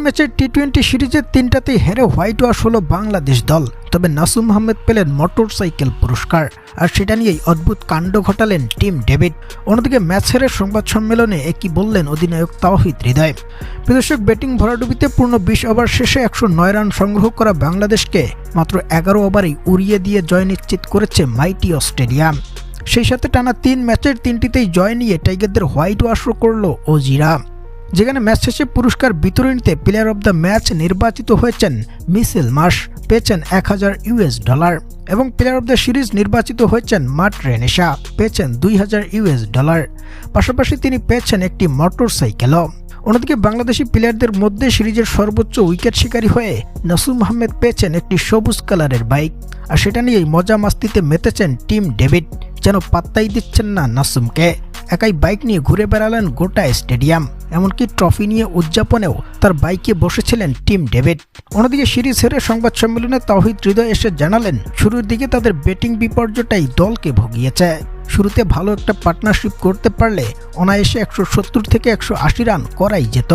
ম্যাচের টি-20 সিরিজের 3টাতেই হেরে হোয়াইট ওয়াশ হলো বাংলাদেশ দল। তবে নাসুম আহমেদ পেলেন মোটরসাইকেল পুরস্কার, আর সেটা নিয়েই অদ্ভুত কাণ্ড ঘটালেন টিম ডেভিড। অন্যদিকে ম্যাচ হেরে সংবাদ সম্মেলনে একই বললেন অধিনায়ক তাওহিদ হৃদয়। দর্শক, ব্যাটিং ভরাডুবিতে পূর্ণ 20 ওভার শেষে 109 রান সংগ্রহ করা বাংলাদেশকে মাত্র 11 ওভারেই উড়িয়ে দিয়ে জয় নিশ্চিত করেছে মাইটি অস্ট্রেলিয়া। সেই সাথে টানা 3 ম্যাচের 3টিতেই জয় নিয়ে টাইগারদের হোয়াইট ওয়াশও করল অজিরা। যেখানে ম্যাচ শেষে পুরস্কার বিতরণীতে প্লেয়ার অব দ্য ম্যাচ নির্বাচিত হয়েছেন মিচেল মার্শ, পেয়েছেন $1000 এবং প্লেয়ার অব দ্য সিরিজ নির্বাচিত হয়েছেন মাট রেনেশা, পেয়েছেন $2000। পাশাপাশি তিনি পেয়েছেন একটি মোটরসাইকেলও। অন্যদিকে বাংলাদেশি প্লেয়ারদের মধ্যে সিরিজের সর্বোচ্চ উইকেট শিকারী হয়ে নাসুম আহমেদ পেয়েছেন একটি সবুজ কালারের বাইক, আর সেটা নিয়েই মজা মাস্তিতে মেতেছেন টিম ডেভিড। যেন পাত্তাই দিচ্ছেন না নাসুমকে, একাই বাইক নিয়ে ঘুরে বেড়ালেন গোটা স্টেডিয়াম। এমনকি ট্রফি নিয়ে উদযাপনেও তার বাইকে বসেছিলেন টিম ডেভিড। অন্যদিকে সিরিজ হেরে সংবাদ সম্মেলনে তাওহিদ হৃদয় এসে জানালেন, শুরুর দিকে তাদের ব্যাটিং বিপর্যয়টাই দলকে ভুগিয়েছে। শুরুতে ভালো একটা পার্টনারশিপ করতে পারলে অনায়াসে 170 থেকে 180 রান করাই যেত।